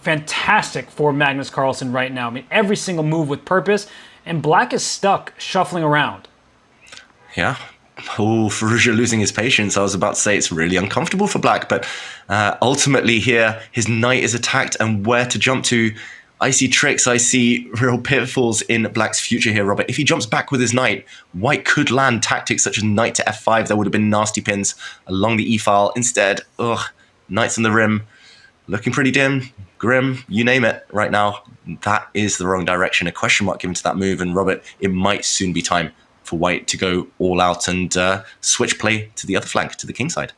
fantastic for Magnus Carlsen right now. I mean, every single move with purpose, and Black is stuck shuffling around. Yeah. Oh, Firouzja losing his patience. I was about to say it's really uncomfortable for Black, but ultimately here, his knight is attacked, and where to jump to? I see tricks, I see real pitfalls in Black's future here, Robert. If he jumps back with his knight, White could land tactics such as knight to f5. There would have been nasty pins along the e-file. Instead, knight's on the rim, looking pretty dim, grim, you name it right now. That is the wrong direction. A question mark given to that move, and Robert, it might soon be time for White to go all out and switch play to the other flank, to the king side.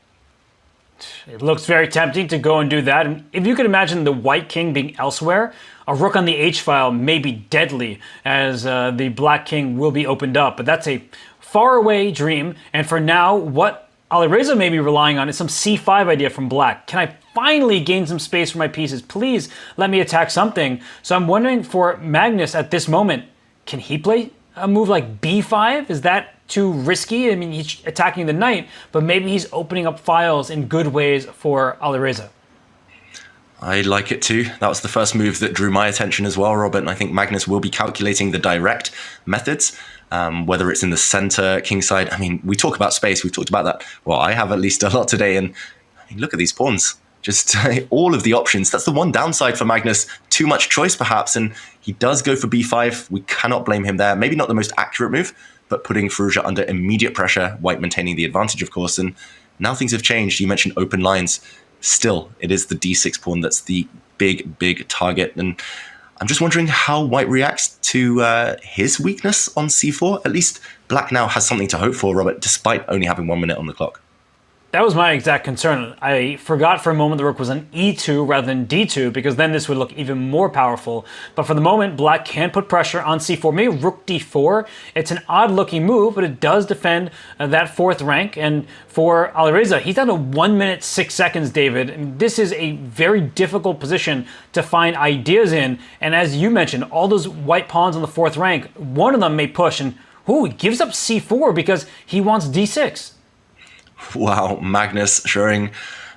It looks very tempting to go and do that. And if you could imagine the White king being elsewhere, a rook on the h-file may be deadly, as the Black king will be opened up. But that's a faraway dream. And for now, what Alireza may be relying on is some c5 idea from Black. Can I finally gain some space for my pieces? Please let me attack something. So I'm wondering for Magnus at this moment, can he play a move like b5? Is that too risky? I mean, he's attacking the knight, but maybe he's opening up files in good ways for Alireza. I like it too. That was the first move that drew my attention as well, Robert, and I think Magnus will be calculating the direct methods, whether it's in the center, kingside. I mean, we talk about space, we've talked about that. Well, I have at least a lot today, and I mean, look at these pawns. Just all of the options. That's the one downside for Magnus. Too much choice, perhaps, and he does go for b5. We cannot blame him there. Maybe not the most accurate move, but putting Firouzja under immediate pressure, White maintaining the advantage, of course. And now things have changed. You mentioned open lines. Still, it is the d6 pawn that's the big target. And I'm just wondering how White reacts to his weakness on c4. At least Black now has something to hope for, Robert, despite only having 1 minute on the clock. That was my exact concern. I forgot for a moment the rook was on e2 rather than d2, because then this would look even more powerful. But for the moment, Black can put pressure on c4. Maybe rook d4. It's an odd-looking move, but it does defend that fourth rank. And for Alireza, he's down to 1 minute 6 seconds, David. I mean, this is a very difficult position to find ideas in. And as you mentioned, all those white pawns on the fourth rank, one of them may push, and he gives up c4 because he wants d6. Wow, Magnus showing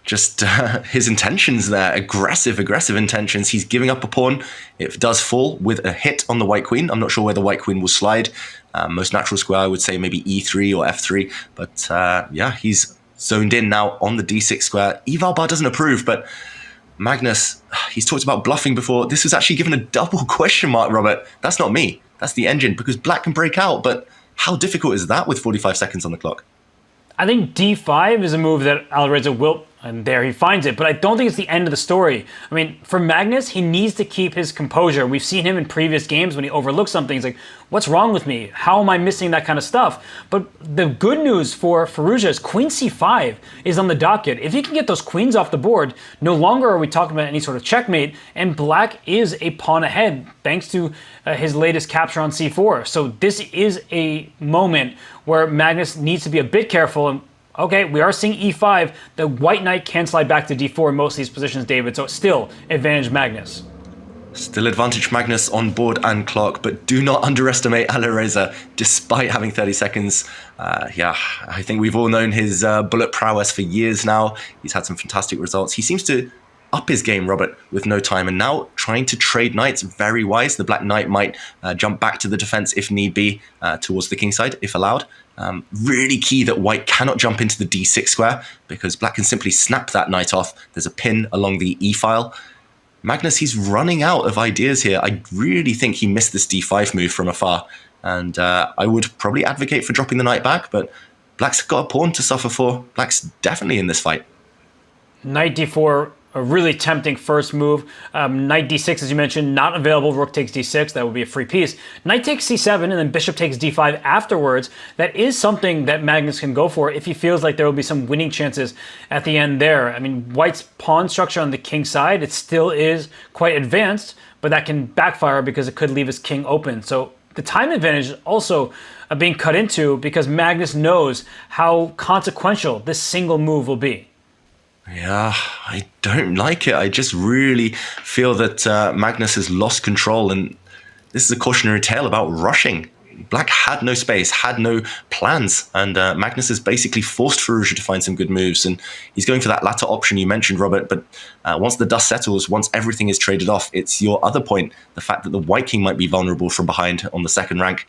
just his intentions there. Aggressive intentions. He's giving up a pawn. It does fall with a hit on the white queen. I'm not sure where the white queen will slide. Most natural square, I would say maybe e3 or f3. But yeah, he's zoned in now on the d6 square. Eval bar doesn't approve, but Magnus, he's talked about bluffing before. This was actually given a double question mark, Robert. That's not me. That's the engine, because Black can break out. But how difficult is that with 45 seconds on the clock? I think d5 is a move that Alireza will, and there he finds it, but I don't think it's the end of the story. I mean, for Magnus, he needs to keep his composure. We've seen him in previous games when he overlooks something. He's like, what's wrong with me? How am I missing that kind of stuff? But the good news for Firouzja is queen c5 is on the docket. If he can get those queens off the board, no longer are we talking about any sort of checkmate, and Black is a pawn ahead thanks to his latest capture on c4. So this is a moment where Magnus needs to be a bit careful. And okay, we are seeing e5. The white knight can slide back to d4 in most of these positions, David. So it's still advantage Magnus. Still advantage Magnus on board and clock, but do not underestimate Alireza, despite having 30 seconds. Yeah, I think we've all known his bullet prowess for years now. He's had some fantastic results. He seems to up his game, Robert, with no time, and now trying to trade knights. Very wise. The black knight might jump back to the defense if need be, towards the king side, if allowed. Really key that white cannot jump into the d6 square, because black can simply snap that knight off. There's a pin along the e-file. Magnus, he's running out of ideas here. I really think he missed this d5 move from afar, and I would probably advocate for dropping the knight back, but black's got a pawn to suffer for. Black's definitely in this fight. Knight d4, a really tempting first move. Knight d6, as you mentioned, not available. Rook takes d6, that would be a free piece. Knight takes c7, and then bishop takes d5 afterwards. That is something that Magnus can go for if he feels like there will be some winning chances at the end there. I mean, white's pawn structure on the king side, it still is quite advanced, but that can backfire because it could leave his king open. So the time advantage is also being cut into because Magnus knows how consequential this single move will be. Yeah, I don't like it. I just really feel that Magnus has lost control, and this is a cautionary tale about rushing. Black had no space, had no plans, and Magnus has basically forced Firouzja to find some good moves, and he's going for that latter option you mentioned, Robert, but once the dust settles, once everything is traded off, it's your other point, the fact that the White King might be vulnerable from behind on the second rank,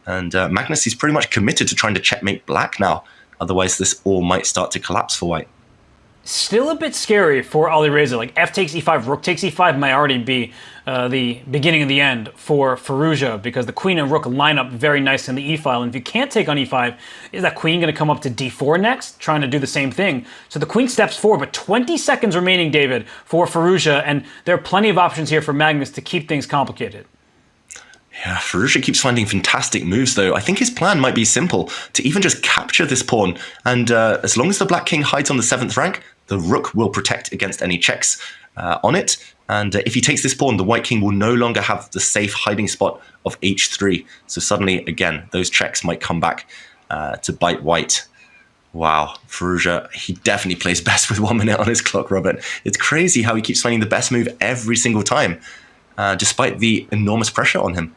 and Magnus is pretty much committed to trying to checkmate Black now, otherwise this all might start to collapse for White. Still a bit scary for Alireza. Like f takes e5, rook takes e5 might already be the beginning of the end for Firouzja, because the queen and rook line up very nice in the e file. And if you can't take on e5, is that queen going to come up to d4 next, trying to do the same thing? So the queen steps forward, but 20 seconds remaining, David, for Firouzja, and there are plenty of options here for Magnus to keep things complicated. Yeah, Firouzja keeps finding fantastic moves, though. I think his plan might be simple, to even just capture this pawn. And as long as the Black King hides on the 7th rank, the rook will protect against any checks on it. And if he takes this pawn, the White King will no longer have the safe hiding spot of h3. So suddenly, again, those checks might come back to bite White. Wow, Firouzja, he definitely plays best with 1 minute on his clock, Robert. It's crazy how he keeps finding the best move every single time, despite the enormous pressure on him.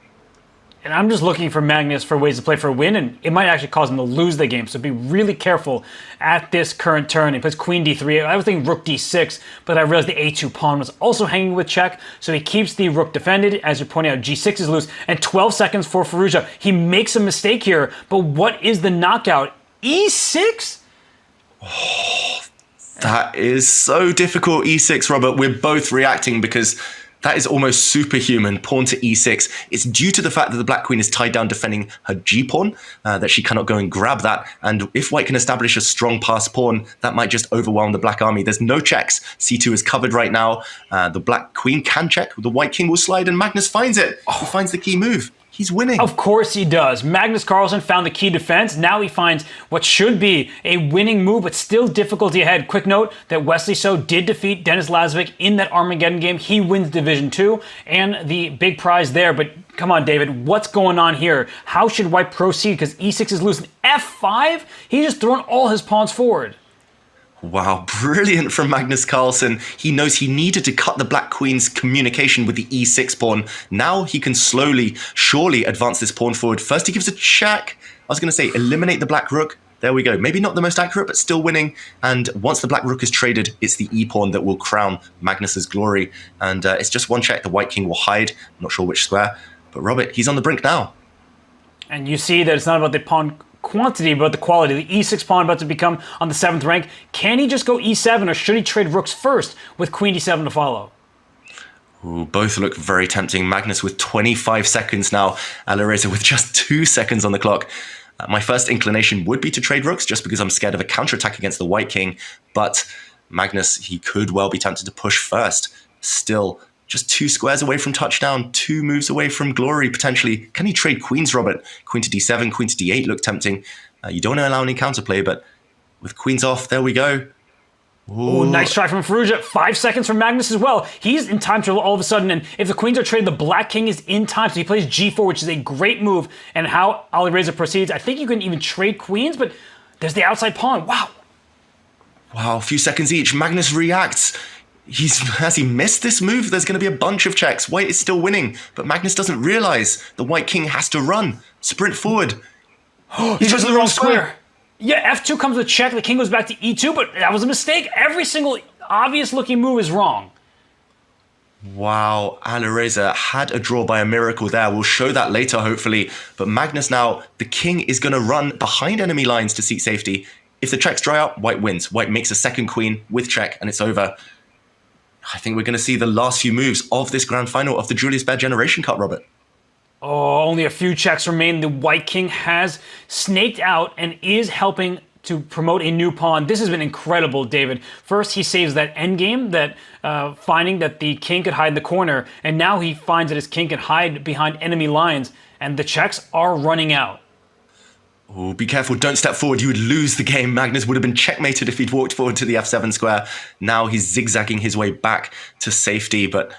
And I'm just looking for Magnus for ways to play for a win, and it might actually cause him to lose the game. So be really careful at this current turn. He plays queen d3. I was thinking rook d6, but I realized the a2 pawn was also hanging with check. So he keeps the rook defended. As you're pointing out, g6 is loose. And 12 seconds for Firouzja. He makes a mistake here, but what is the knockout? e6? Oh, that is so difficult, e6, Robert. We're both reacting because that is almost superhuman. Pawn to e6. It's due to the fact that the Black Queen is tied down defending her g-pawn, that she cannot go and grab that. And if White can establish a strong passed pawn, that might just overwhelm the Black army. There's no checks. c2 is covered right now. The Black Queen can check. The White King will slide, and Magnus finds it. He finds the key move. He's winning. Of course he does. Magnus Carlsen found the key defense. Now he finds what should be a winning move, but still difficulty ahead. Quick note that Wesley So did defeat Denis Lazovic in that Armageddon game. He wins Division 2 and the big prize there. But come on, David, what's going on here? How should White proceed? Because e6 is loose. And f5? He's just thrown all his pawns forward. Wow, brilliant from Magnus Carlsen. He knows he needed to cut the Black Queen's communication with the e6 pawn. Now he can slowly, surely advance this pawn forward. First he gives a check. I was going to say eliminate the Black Rook. There we go. Maybe not the most accurate, but still winning. And once the Black Rook is traded, it's the e-pawn that will crown Magnus's glory. And it's just one check. The White King will hide. I'm not sure which square. But Robert, he's on the brink now. And you see that it's not about the pawn quantity, but the quality. The e6 pawn about to become on the 7th rank. Can he just go e7, or should he trade rooks first with queen d7 to follow? Ooh, both look very tempting. Magnus with 25 seconds now. Alireza with just 2 seconds on the clock. My first inclination would be to trade rooks, just because I'm scared of a counterattack against the White King. But Magnus, he could well be tempted to push first. Still, just 2 squares away from touchdown, 2 moves away from glory, potentially. Can he trade queens, Robert? Queen to d7, queen to d8 look tempting. You don't want to allow any counterplay, but with queens off, there we go. Ooh, nice try from Firouzja. 5 seconds from Magnus as well. He's in time trouble all of a sudden, and if the queens are traded, the Black King is in time, so he plays g4, which is a great move. And how Alireza proceeds, I think you can even trade queens, but there's the outside pawn. Wow. Wow, a few seconds each. Magnus reacts. Has he missed this move? There's going to be a bunch of checks. White is still winning, but Magnus doesn't realize the White King has to run, sprint forward. He's chosen the wrong square. Yeah, f2 comes with check. The king goes back to e2, but that was a mistake. Every single obvious-looking move is wrong. Wow, Alireza had a draw by a miracle there. We'll show that later, hopefully. But Magnus now, the king is going to run behind enemy lines to seek safety. If the checks dry up, White wins. White makes a second queen with check, and it's over. I think we're going to see the last few moves of this grand final of the Julius Baer Generation Cup, Robert. Oh, only a few checks remain. The White King has snaked out and is helping to promote a new pawn. This has been incredible, David. First, he saves that endgame, that finding that the king could hide in the corner, and now he finds that his king can hide behind enemy lines, and the checks are running out. Oh, be careful, don't step forward, you would lose the game. Magnus would have been checkmated if he'd walked forward to the f7 square. Now he's zigzagging his way back to safety, but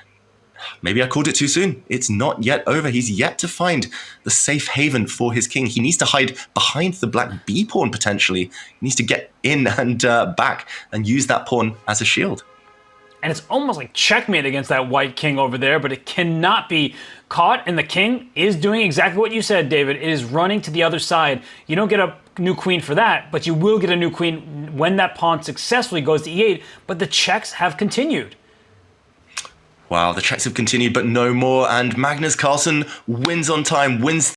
maybe I called it too soon. It's not yet over. He's yet to find the safe haven for his king. He needs to hide behind the Black B pawn, potentially. He needs to get in and back and use that pawn as a shield. And it's almost like checkmate against that White King over there, but it cannot be caught, and the king is doing exactly what you said, David. It is running to the other side. You don't get a new queen for that, but you will get a new queen when that pawn successfully goes to e8, but the checks have continued. Wow, the checks have continued, but no more, and Magnus Carlsen wins on time, wins